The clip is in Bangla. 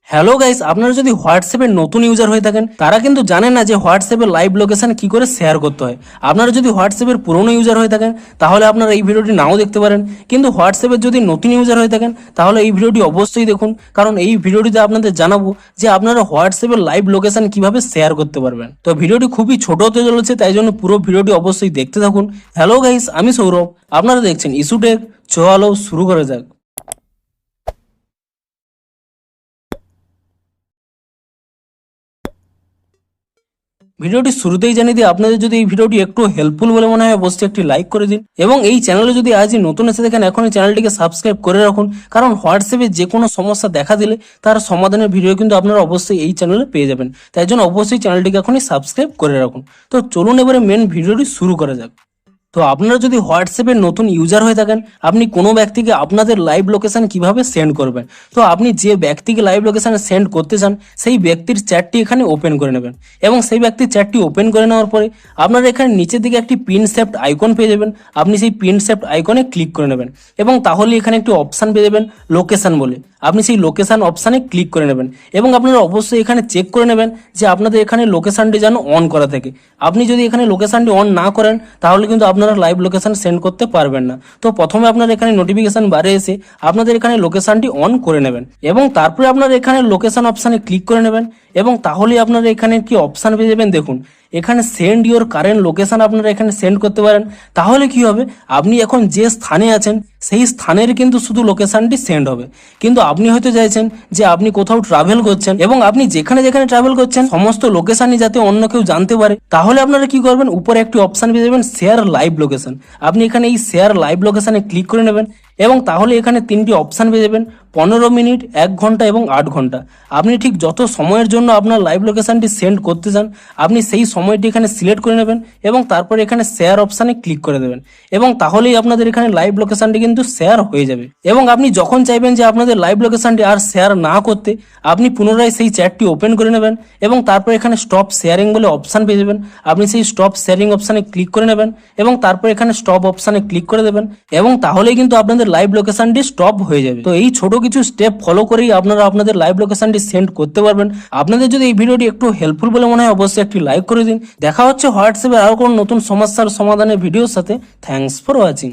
হ্যালো গাইস, আপনারা যদি হোয়াটসঅ্যাপের নতুন ইউজার হয়ে থাকেন তারা কিন্তু জানেন না যে হোয়াটসঅ্যাপের লাইভ লোকেশন কি করে শেয়ার করতে হয়। আপনারা যদি হোয়াটসঅ্যাপের পুরনো ইউজার হয়ে থাকেন তাহলে আপনারা এই ভিডিওটি নাও দেখতে পারেন, কিন্তু হোয়াটসঅ্যাপের যদি নতুন ইউজার হয়ে থাকেন তাহলে এই ভিডিওটি অবশ্যই দেখুন, কারণ এই ভিডিওটিতে আপনাদের জানাবো যে আপনারা হোয়াটসঅ্যাপের লাইভ লোকেশন কিভাবে শেয়ার করতে পারবেন। তো ভিডিওটি খুবই ছোট হতে চলেছে, তাই জন্য পুরো ভিডিওটি অবশ্যই দেখতে থাকুন। হ্যালো গাইস, আমি সৌরভ, আপনারা দেখছেন ইস্যুটেক। চলো শুরু করা যাক। ভিডিওটি শুরুতেই জানিয়ে দিই, আপনাদের যদি এই ভিডিওটি একটু হেল্পফুল বলে মনে হয় অবশ্যই একটি লাইক করে দিন, এবং এই চ্যানেলে যদি আজই নতুন এসে দেখেন এখনই চ্যানেলটিকে সাবস্ক্রাইব করে রাখুন, কারণ হোয়াটসঅ্যাপে যে কোনো সমস্যা দেখা দিলে তার সমাধানের ভিডিও কিন্তু আপনারা অবশ্যই এই চ্যানেলে পেয়ে যাবেন। তাই জন্য অবশ্যই চ্যানেলটিকে এখনই সাবস্ক্রাইব করে রাখুন। তো চলুন এবারে মেন ভিডিওটি শুরু করা যাক। তো আপনারা যদি হোয়াটসঅ্যাপের নতুন ইউজার হয়ে থাকেন, আপনি কোনো ব্যক্তিকে আপনাদের লাইভ লোকেশন কিভাবে সেন্ড করবেন। তো আপনি যে ব্যক্তিকে লাইভ লোকেশন সেন্ড করতে চান সেই ব্যক্তির চ্যাটটি এখানে ওপেন করে নেবেন, এবং সেই ব্যক্তির চ্যাটটি ওপেন করে নেওয়ার পরে আপনারা এখানে নিচের দিকে একটি পিন শেপড আইকন পেয়ে যাবেন। আপনি সেই পিন শেপড আইকনে ক্লিক করে নেবেন, এবং তাহলে এখানে একটি অপশান পেয়ে যাবেন লোকেশন বলে। আপনি সেই লোকেশন অপশানে ক্লিক করে নেবেন, এবং আপনারা অবশ্যই এখানে চেক করে নেবেন যে আপনাদের এখানে লোকেশনটি যেন অন করা থাকে। আপনি যদি এখানে লোকেশনটি অন না করেন তাহলে কিন্তু আপনারা লাইভ লোকেশন সেন্ড করতে পারবেন না। তো প্রথমে আপনারা এখানে নোটিফিকেশন বারে এসে আপনাদের এখানে লোকেশনটি অন করে নেবেন, এবং তারপরে আপনারা এখানে লোকেশন অপশানে ক্লিক করে নেবেন, এবং তাহলেই আপনারা এখানে কি অপশান পেয়ে যাবেন। দেখুন এখানে সেন্ড ইওর কারেন্ট লোকেশন আপনারা এখানে সেন্ড করতে পারেন। তাহলে কি হবে, আপনি এখন যে স্থানে আছেন সেই স্থানের কিন্তু শুধু লোকেশনটি সেন্ড হবে, কিন্তু আপনি হয়তো চাইছেন যে আপনি কোথাও ট্রাভেল করছেন এবং আপনি যেখানে যেখানে ট্রাভেল করছেন সমস্ত লোকেশনই যাতে অন্য কেউ জানতে পারে, তাহলে আপনারা কি করবেন, উপরে একটি অপশান পেয়ে যাবেন শেয়ার লাইভ লোকেশন। আপনি এখানে এই শেয়ার লাইভ লোকেশনে ক্লিক করে নেবেন, এবং তাহলে এখানে তিনটি অপশান পেয়ে যাবেন 15 মিনিট, 1 ঘন্টা এবং 8 ঘন্টা। আপনি ঠিক যত সময়ের জন্য আপনার লাইভ লোকেশনটি সেন্ড করতে চান আপনি সেই সময়টি এখানে সিলেক্ট করে নেবেন, এবং তারপরে এখানে শেয়ার অপশানে ক্লিক করে দেবেন, এবং তাহলেই আপনাদের এখানে লাইভ লোকেশনটি কিন্তু শেয়ার হয়ে যাবে। এবং আপনি যখন চাইবেন যে আপনাদের লাইভ লোকেশনটি আর শেয়ার না করতে, আপনি পুনরায় সেই চ্যাটটি ওপেন করে নেবেন, এবং তারপর এখানে স্টপ শেয়ারিং বলে অপশান পেয়ে যাবেন। আপনি সেই স্টপ শেয়ারিং অপশানে ক্লিক করে নেবেন, এবং তারপর এখানে স্টপ অপশানে ক্লিক করে দেবেন, এবং তাহলেই কিন্তু আপনাদের লাইভ লোকেশনটি স্টপ হয়ে যাবে। তো এই ছোট কিছু স্টেপ ফলো করেই আপনারা আপনাদের লাইভ লোকেশনটি সেন্ড করতে পারবেন। আপনাদের যদি এই ভিডিওটি একটু হেল্পফুল বলে মনে হয় অবশ্যই একটি লাইক করে দিন। দেখা হচ্ছে হোয়াটসঅ্যাপে আরো কোনো নতুন সমস্যার সমাধানের ভিডিওর সাথে। Thanks for watching.